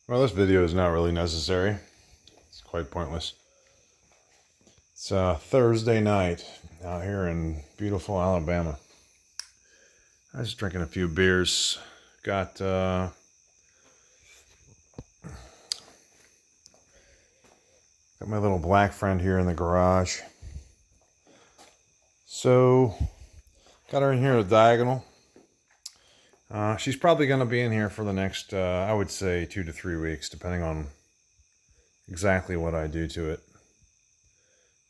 Well, this video is not really necessary. It's quite pointless. It's Thursday night out here in beautiful Alabama. I was drinking a few beers. Got my little black friend here in the garage. So, got her in here at Diagonal. She's probably going to be in here for the next, I would say, 2 to 3 weeks, depending on exactly what I do to it.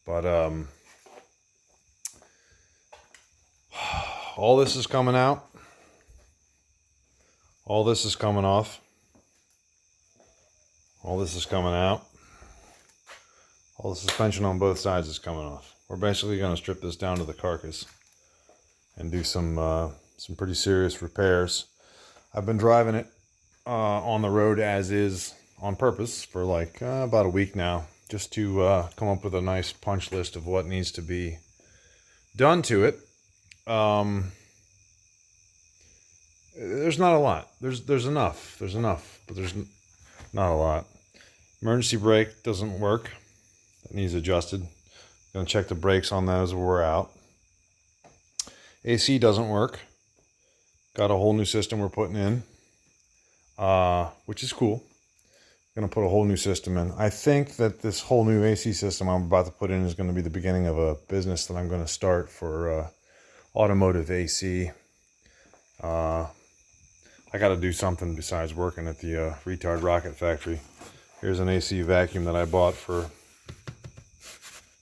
But all this is coming out. All this is coming off. All this is coming out. All the suspension on both sides is coming off. We're basically going to strip this down to the carcass and do some pretty serious repairs. I've been driving it on the road as is on purpose for like about a week now, just to come up with a nice punch list of what needs to be done to it. There's not a lot. There's enough. There's enough, but there's not a lot. Emergency brake doesn't work. That needs adjusted. Gonna check the brakes on those when we're out. AC doesn't work. Got a whole new system we're putting in, which is cool. Gonna put a whole new system in. I think that this whole new AC system I'm about to put in is going to be the beginning of a business that I'm going to start for automotive AC. I got to do something besides working at the retard rocket factory. Here's an AC vacuum that I bought for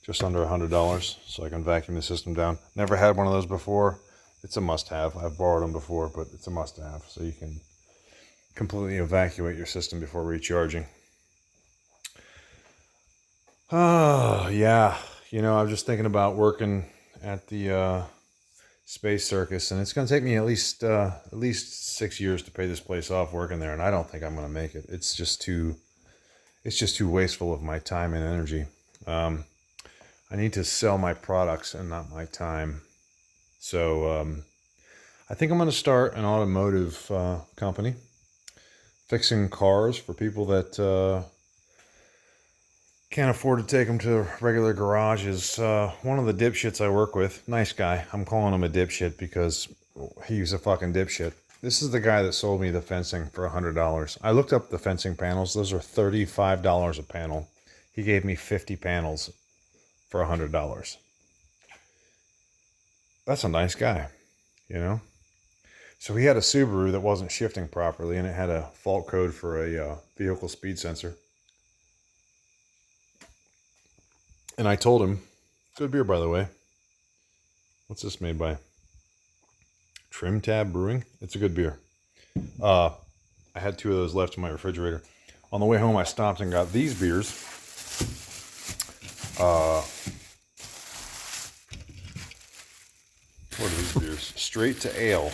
just under $100, so I can vacuum the system down. Never had one of those before. It's a must-have. I've borrowed them before, but it's a must-have, so you can completely evacuate your system before recharging. Oh, yeah. You know, I was just thinking about working at the Space Circus, and it's going to take me at least 6 years to pay this place off working there, and I don't think I'm going to make it. It's just too wasteful of my time and energy. I need to sell my products and not my time. So I think I'm going to start an automotive company, fixing cars for people that can't afford to take them to regular garages. One of the dipshits I work with, nice guy. I'm calling him a dipshit because he's a fucking dipshit. This is the guy that sold me the fencing for $100. I looked up the fencing panels. Those are $35 a panel. He gave me 50 panels for $100. That's a nice guy, you know? So he had a Subaru that wasn't shifting properly, and it had a fault code for a vehicle speed sensor. And I told him, good beer, by the way. What's this made by? Trim Tab Brewing. It's a good beer. I had 2 of those left in my refrigerator. On the way home, I stopped and got these beers. What are these beers? Straight to Ale.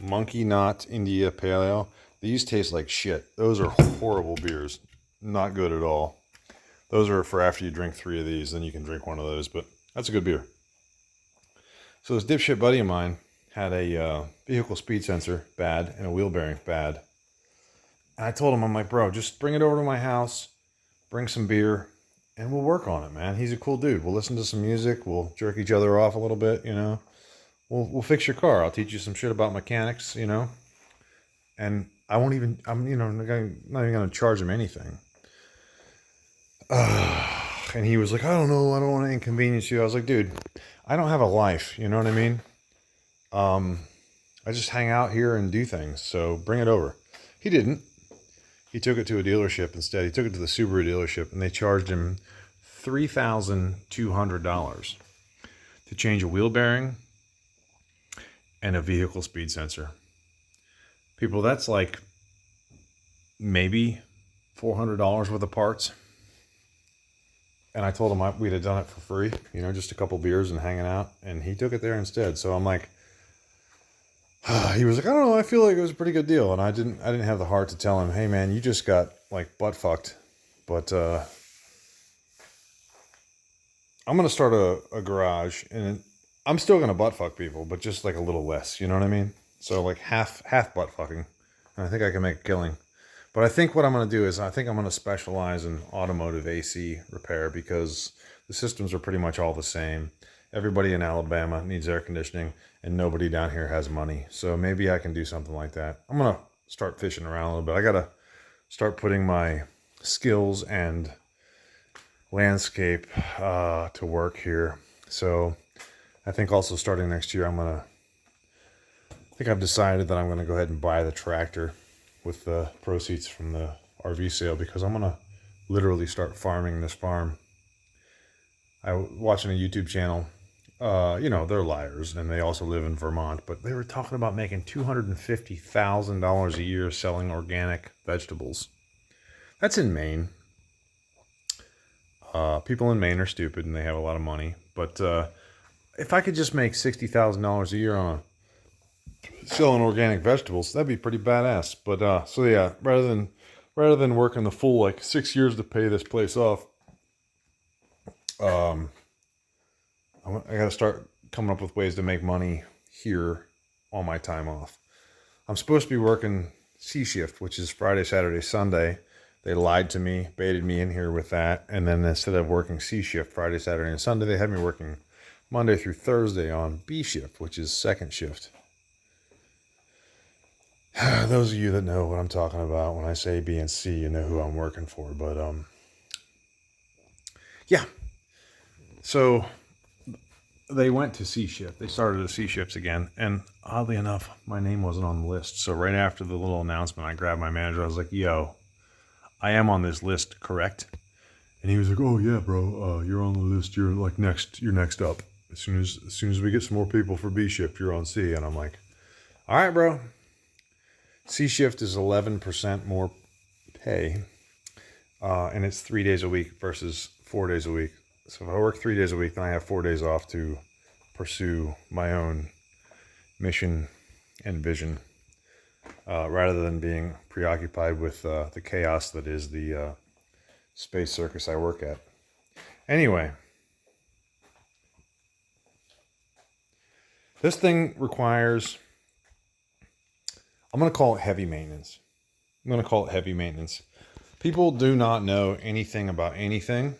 Monkey Knot India Pale Ale. These taste like shit. Those are horrible beers. Not good at all. Those are for after you drink 3 of these, then you can drink one of those, but that's a good beer. So this dipshit buddy of mine had a vehicle speed sensor, bad, and a wheel bearing, bad. And I told him, I'm like, bro, just bring it over to my house, bring some beer, and we'll work on it, man. He's a cool dude. We'll listen to some music, we'll jerk each other off a little bit, you know. We'll fix your car. I'll teach you some shit about mechanics, you know. And I'm not even going to charge him anything. And he was like, I don't know, I don't want to inconvenience you. I was like, dude, I don't have a life, you know what I mean? I just hang out here and do things, so bring it over. He didn't. He took it to a dealership instead. He took it to the Subaru dealership, and they charged him $3,200 to change a wheel bearing and a vehicle speed sensor. People, that's like maybe $400 worth of parts. And I told him we'd have done it for free, you know, just a couple beers and hanging out. And he took it there instead. So I'm like, he was like, I don't know, I feel like it was a pretty good deal. And I didn't have the heart to tell him, hey man, you just got like butt fucked. But I'm going to start a garage, and I'm still going to butt fuck people, but just like a little less, you know what I mean? So like half butt fucking. And I think I can make a killing. But I think what I'm going to do is I think I'm going to specialize in automotive AC repair because the systems are pretty much all the same. Everybody in Alabama needs air conditioning and nobody down here has money. So maybe I can do something like that. I'm going to start fishing around a little bit. I got to start putting my skills and landscape to work here. So I think also starting next year, I think I've decided that I'm going to go ahead and buy the tractor with the proceeds from the RV sale because I'm going to literally start farming this farm. I was watching a YouTube channel. They're liars and they also live in Vermont, but they were talking about making $250,000 a year selling organic vegetables. That's in Maine. People in Maine are stupid and they have a lot of money. But if I could just make $60,000 a year on selling organic vegetables, that'd be pretty badass. But so yeah, rather than working the full like 6 years to pay this place off, I got to start coming up with ways to make money here on my time off. I'm supposed to be working C shift, which is Friday, Saturday, Sunday. They lied to me, baited me in here with that. And then instead of working C shift Friday, Saturday, and Sunday, they had me working Monday through Thursday on B shift, which is second shift. Those of you that know what I'm talking about when I say B and C, you know who I'm working for. But yeah. So they went to C shift. They started the C shifts again. And oddly enough, my name wasn't on the list. So right after the little announcement, I grabbed my manager. I was like, yo, I am on this list, correct? And he was like, oh yeah, bro, you're on the list. You're like you're next up. As soon as we get some more people for B shift, you're on C. And I'm like, all right, bro. C shift is 11% more pay. And it's 3 days a week versus 4 days a week. So if I work 3 days a week, then I have 4 days off to pursue my own mission and vision, rather than being preoccupied with the chaos that is the space circus I work at. Anyway, this thing requires, I'm going to call it heavy maintenance. People do not know anything about anything.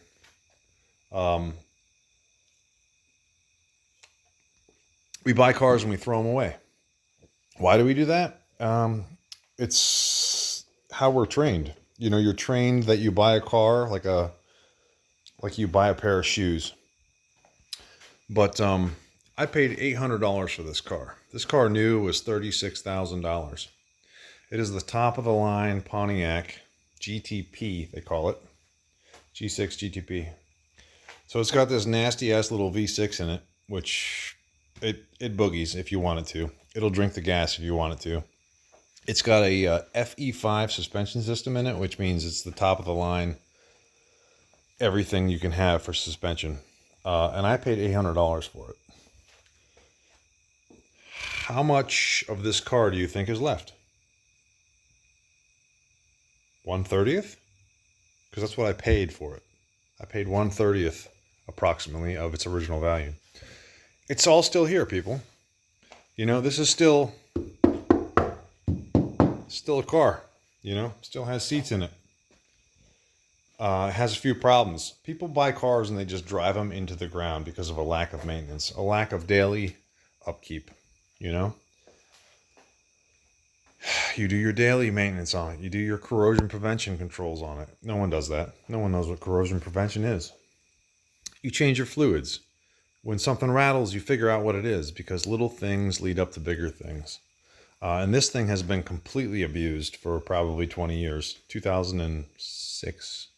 We buy cars and we throw them away. Why do we do that? It's how we're trained. You know, you're trained that you buy a car like you buy a pair of shoes. But I paid $800 for this car. This car new was $36,000. It is the top of the line Pontiac GTP, they call it. G6 GTP. So it's got this nasty ass little V6 in it, which it boogies if you want it to. It'll drink the gas if you want it to. It's got a FE5 suspension system in it, which means it's the top of the line, everything you can have for suspension. And I paid $800 for it. How much of this car do you think is left? 1/30th? Because that's what I paid for it. I paid 1/30th approximately of its original value. It's all still here, people. You know, this is still a car, you know, still has seats in it. It has a few problems. People buy cars and they just drive them into the ground because of a lack of maintenance, a lack of daily upkeep, you know. You do your daily maintenance on it. You do your corrosion prevention controls on it. No one does that. No one knows what corrosion prevention is. You change your fluids. When something rattles, you figure out what it is because little things lead up to bigger things. And this thing has been completely abused for probably 20 years. 2006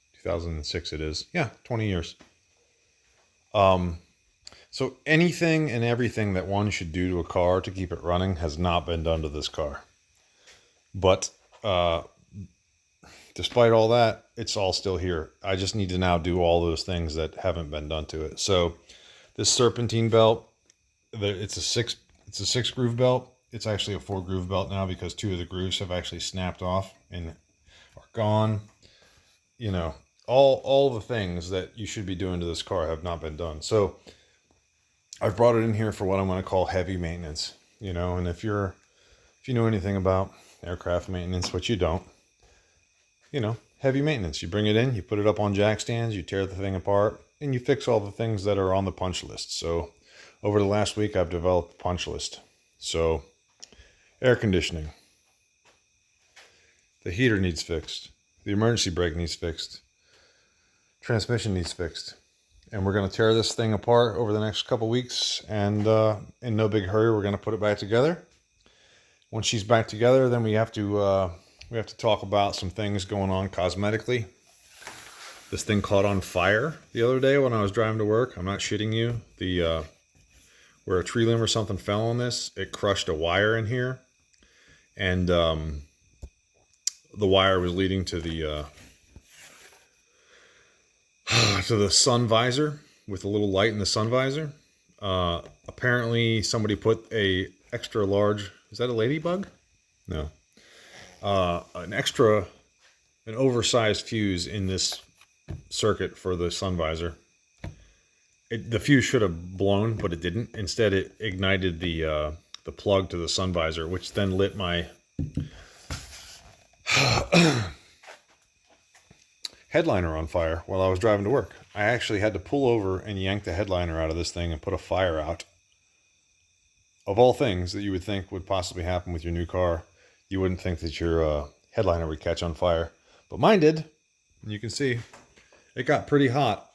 it is. Yeah, 20 years. So anything and everything that one should do to a car to keep it running has not been done to this car. But despite all that, it's all still here. I just need to now do all those things that haven't been done to it. So this serpentine belt, it's a six groove belt. It's actually a 4 groove belt now because 2 of the grooves have actually snapped off and are gone. You know, all the things that you should be doing to this car have not been done. So I've brought it in here for what I'm going to call heavy maintenance, you know, and if you know anything about aircraft maintenance, which you don't, heavy maintenance. You bring it in, you put it up on jack stands, you tear the thing apart, and you fix all the things that are on the punch list. So over the last week, I've developed a punch list. So air conditioning. The heater needs fixed. The emergency brake needs fixed. Transmission needs fixed. And we're going to tear this thing apart over the next couple weeks. And in no big hurry, we're going to put it back together. Once she's back together, then we have to talk about some things going on cosmetically. This thing caught on fire the other day when I was driving to work. I'm not shitting you. Where a tree limb or something fell on this, it crushed a wire in here. And the wire was leading to the sun visor with a little light in the sun visor. Apparently somebody put a extra large, is that a ladybug? No. An oversized fuse in this circuit for the sun visor. The fuse should have blown, but it didn't. Instead, it ignited the plug to the sun visor, which then lit my headliner on fire while I was driving to work. I actually had to pull over and yank the headliner out of this thing and put a fire out. Of all things that you would think would possibly happen with your new car, you wouldn't think that your headliner would catch on fire. But mine did. And you can see it got pretty hot.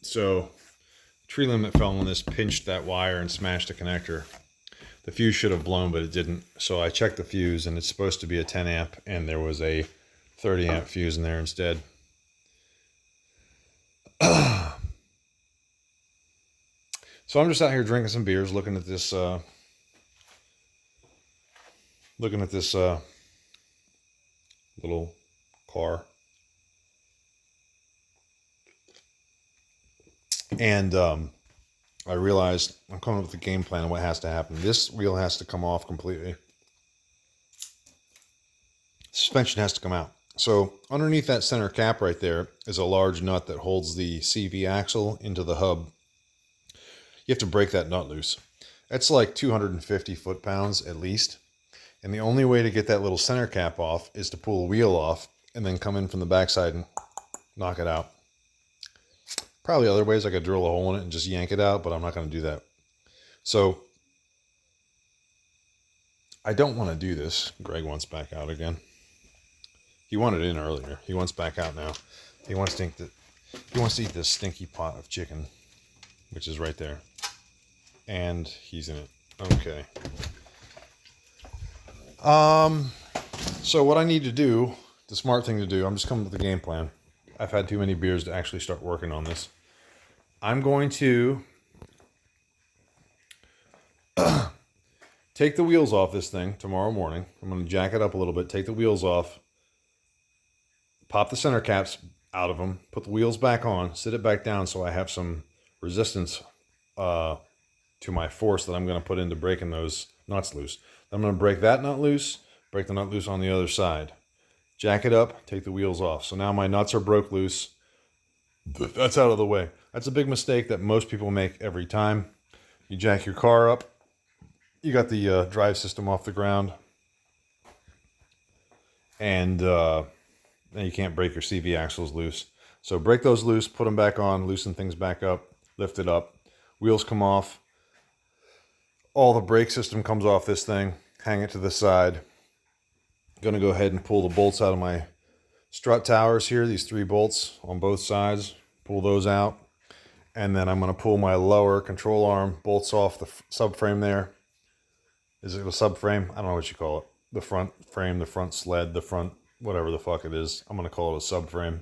So the tree limb that fell on this pinched that wire and smashed the connector. The fuse should have blown, but it didn't. So I checked the fuse, and it's supposed to be a 10 amp, and there was a 30 amp fuse in there instead. So I'm just out here drinking some beers, looking at this little car. And I realized I'm coming up with a game plan of what has to happen. This wheel has to come off completely. Suspension has to come out. So underneath that center cap right there is a large nut that holds the CV axle into the hub. You have to break that nut loose. That's like 250 foot-pounds at least. And the only way to get that little center cap off is to pull the wheel off and then come in from the backside and knock it out. Probably other ways I could drill a hole in it and just yank it out, but I'm not going to do that. So I don't want to do this. Greg wants back out again. He wanted in earlier. He wants back out now. He wants to eat this stinky pot of chicken, which is right there. And he's in it. Okay. So what I need to do, the smart thing to do, I'm just coming with the game plan. I've had too many beers to actually start working on this. I'm going to take the wheels off this thing tomorrow morning. I'm going to jack it up a little bit, take the wheels off, pop the center caps out of them, put the wheels back on, sit it back down so I have some resistance to my force that I'm going to put into breaking those nuts loose. I'm going to break that nut loose, break the nut loose on the other side. Jack it up, take the wheels off. So now my nuts are broke loose. That's out of the way. That's a big mistake that most people make every time. You jack your car up. You got the drive system off the ground. And then you can't break your CV axles loose. So break those loose, put them back on, loosen things back up, lift it up. Wheels come off. All the brake system comes off this thing. Hang it to the side. Going to go ahead and pull the bolts out of my strut towers here. These 3 bolts on both sides. Pull those out. And then I'm going to pull my lower control arm bolts off the subframe there. Is it a subframe? I don't know what you call it. The front frame, the front sled, the front whatever the fuck it is. I'm going to call it a subframe.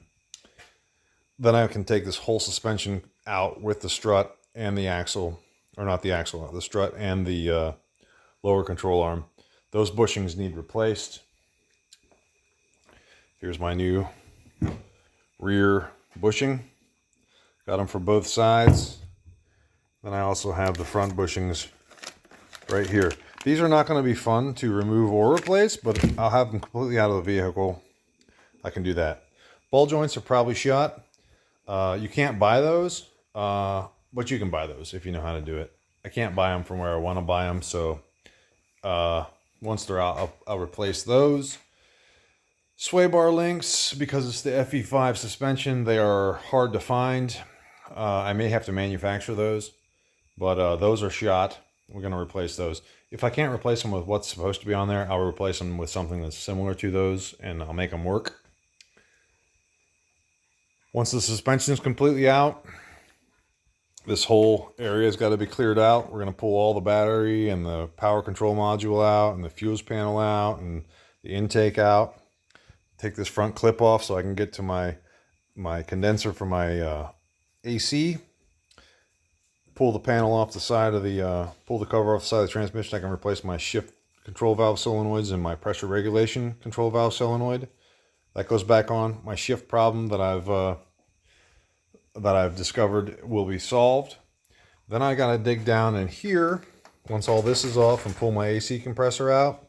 Then I can take this whole suspension out with the strut and the axle. Or not the axle, the strut and the lower control arm. Those bushings need replaced. Here's my new rear bushing. Got them for both sides. Then I also have the front bushings right here. These are not going to be fun to remove or replace, but I'll have them completely out of the vehicle. I can do that. Ball joints are probably shot. You can't buy those, but you can buy those if you know how to do it. I can't buy them from where I want to buy them, so once they're out, I'll replace those. Sway bar links, because it's the FE5 suspension, they are hard to find. I may have to manufacture those, but those are shot. We're going to replace those. If I can't replace them with what's supposed to be on there, I'll replace them with something that's similar to those, and I'll make them work. Once the suspension is completely out, this whole area has got to be cleared out. We're going to pull all the battery and the power control module out and the fuse panel out and the intake out. Take this front clip off so I can get to my condenser for my AC. Pull the panel off the side of the, pull the cover off the side of the transmission. I can replace my shift control valve solenoids and my pressure regulation control valve solenoid. That goes back on. My shift problem that I've discovered will be solved. Then I gotta dig down in here, once all this is off, and pull my AC compressor out.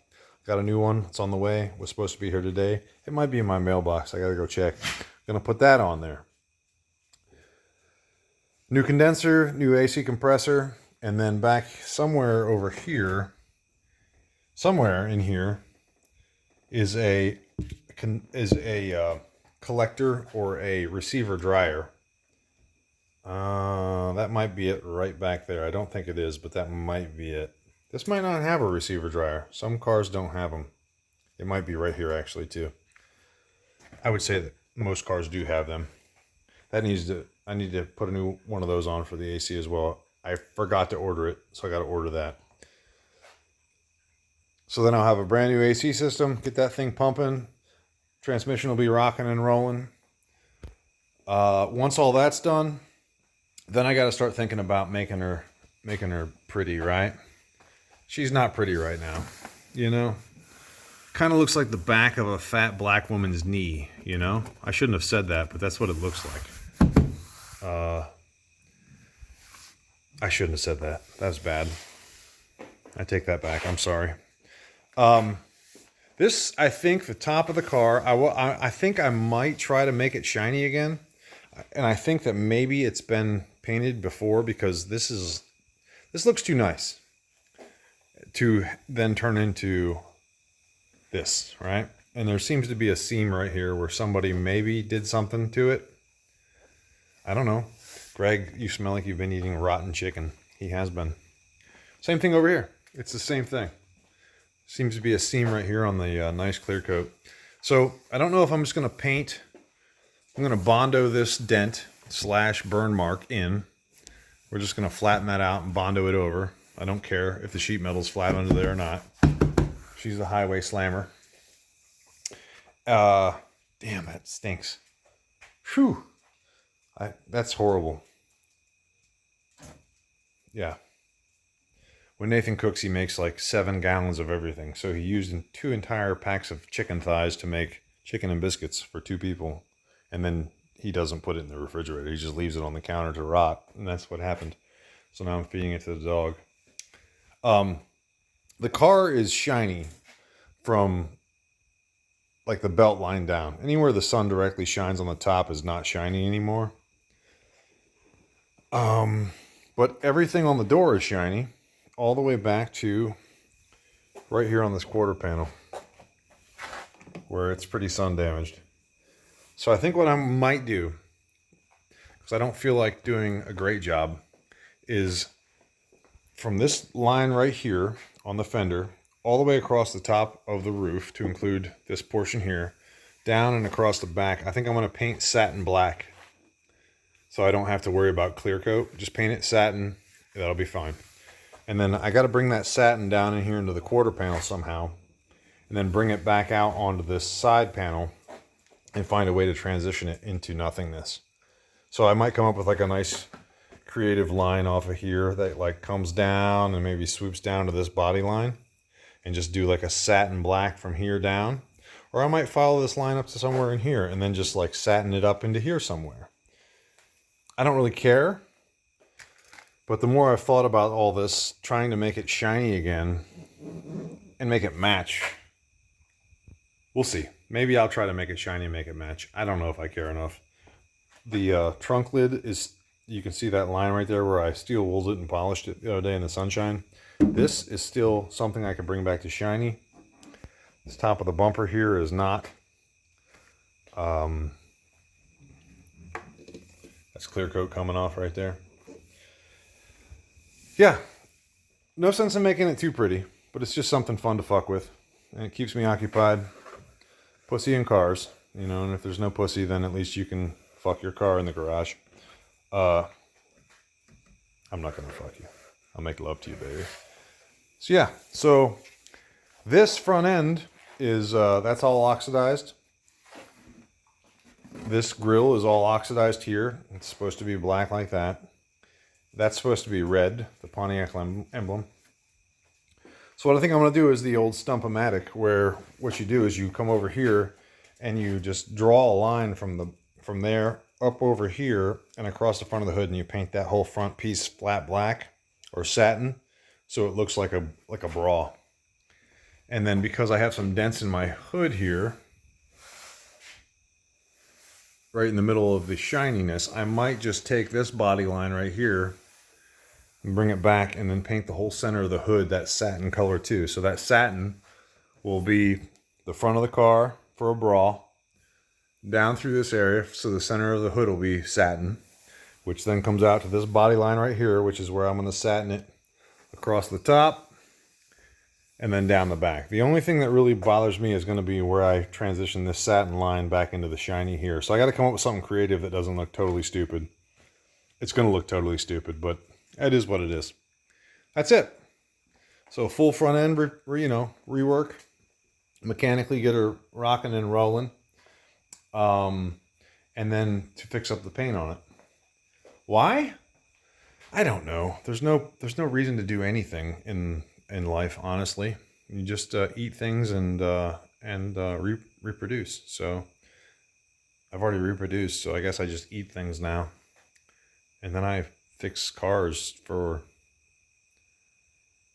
Got a new one, it's on the way. It was supposed to be here today. It might be in my mailbox, I gotta go check. Gonna put that on there. New condenser, new AC compressor, and then back somewhere over here, somewhere in here, is a collector or a receiver dryer. That might be it right back there. I don't think it is, but that might be it. This might not have a receiver dryer. Some cars don't have them. It might be right here actually too. I would say that most cars do have them. I need to put a new one of those on for the AC as well. I forgot to order it, so I got to order that. So then I'll have a brand new AC system, get that thing pumping. Transmission will be rocking and rolling. Once all that's done, then I got to start thinking about making her pretty, right? She's not pretty right now, you know? Kind of looks like the back of a fat black woman's knee, you know? I shouldn't have said that, but that's what it looks like. I shouldn't have said that. That's bad. I take that back. I'm sorry. This, I think, the top of the car, I think I might try to make it shiny again. And I think that maybe it's been painted before, because this looks too nice to then turn into this, right? And there seems to be a seam right here where somebody maybe did something to it. I don't know. Greg, you smell like you've been eating rotten chicken. He has been. Same thing over here. It's the same thing. Seems to be a seam right here on the nice clear coat. So I don't know if I'm just going to paint. I'm going to Bondo this dent / burn mark in. We're just going to flatten that out and Bondo it over. I don't care if the sheet metal's flat under there or not. She's a highway slammer. Damn, that stinks. Whew. That's horrible. Yeah. When Nathan cooks, he makes like 7 gallons of everything. So he used 2 entire packs of chicken thighs to make chicken and biscuits for 2 people. And then he doesn't put it in the refrigerator. He just leaves it on the counter to rot. And that's what happened. So now I'm feeding it to the dog. The car is shiny from like the belt line down. Anywhere the sun directly shines on the top is not shiny anymore. But everything on the door is shiny. All the way back to right here on this quarter panel where it's pretty sun damaged. So I think what I might do, because I don't feel like doing a great job, is from this line right here on the fender all the way across the top of the roof to include this portion here, down and across the back. I think I'm going to paint satin black so I don't have to worry about clear coat. Just paint it satin. That'll be fine. And then I got to bring that satin down in here into the quarter panel somehow, and then bring it back out onto this side panel and find a way to transition it into nothingness. So I might come up with like a nice creative line off of here that like comes down and maybe swoops down to this body line and just do like a satin black from here down. Or I might follow this line up to somewhere in here and then just like satin it up into here somewhere. I don't really care. But the more I've thought about all this, trying to make it shiny again and make it match, we'll see. Maybe I'll try to make it shiny and make it match. I don't know if I care enough. The trunk lid is, you can see that line right there where I steel wooled it and polished it the other day in the sunshine. This is still something I can bring back to shiny. This top of the bumper here is not. That's clear coat coming off right there. Yeah, no sense in making it too pretty, but it's just something fun to fuck with. And it keeps me occupied. Pussy in cars, you know, and if there's no pussy, then at least you can fuck your car in the garage. I'm not gonna fuck you. I'll make love to you, baby. So yeah, so this front end is, that's all oxidized. This grill is all oxidized here. It's supposed to be black like that. That's supposed to be red, the Pontiac emblem. So what I think I'm going to do is the old Stump-O-Matic, where what you do is you come over here and you just draw a line from there up over here and across the front of the hood, and you paint that whole front piece flat black or satin, so it looks like a bra. And then because I have some dents in my hood here, right in the middle of the shininess, I might just take this body line right here and bring it back and then paint the whole center of the hood that satin color too. So that satin will be the front of the car for a bra, down through this area, so the center of the hood will be satin, which then comes out to this body line right here, which is where I'm going to satin it across the top and then down the back. The only thing that really bothers me is going to be where I transition this satin line back into the shiny here. So I got to come up with something creative that doesn't look totally stupid. It's going to look totally stupid, but it is what it is. That's it. So full front end, rework, mechanically get her rocking and rolling, and then to fix up the paint on it. Why? I don't know. There's no reason to do anything in life, honestly. You just eat things and reproduce. So I've already reproduced, so I guess I just eat things now, and then I fix cars for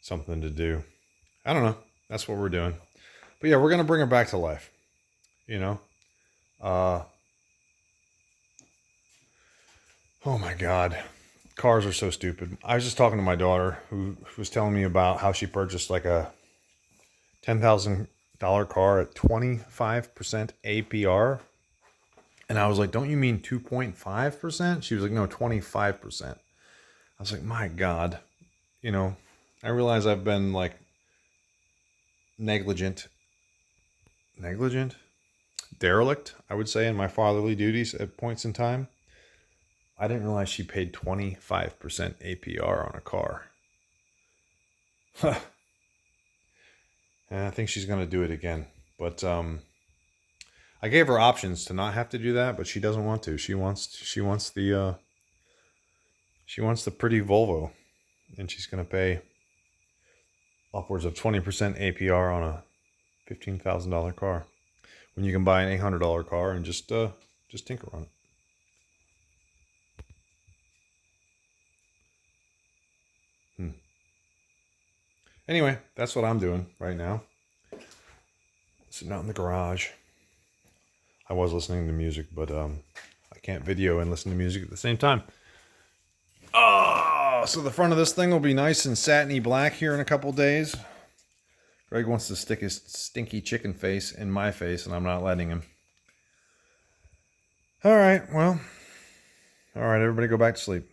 something to do. I don't know. That's what we're doing. But yeah, we're gonna bring her back to life. You know. Oh my God. Cars are so stupid. I was just talking to my daughter who was telling me about how she purchased like a $10,000 car at 25% APR. And I was like, don't you mean 2.5%? She was like, no, 25%. I was like, my God, you know, I realize I've been like derelict, I would say, in my fatherly duties at points in time. I didn't realize she paid 25% APR on a car. Huh. And I think she's going to do it again. But I gave her options to not have to do that, but she doesn't want to. She wants the pretty Volvo, and she's going to pay upwards of 20% APR on a $15,000 car when you can buy an $800 car and just tinker on it. Anyway, that's what I'm doing right now. Sitting out in the garage. I was listening to music, but I can't video and listen to music at the same time. Oh, so the front of this thing will be nice and satiny black here in a couple days. Greg wants to stick his stinky chicken face in my face, and I'm not letting him. All right, well. All right, everybody go back to sleep.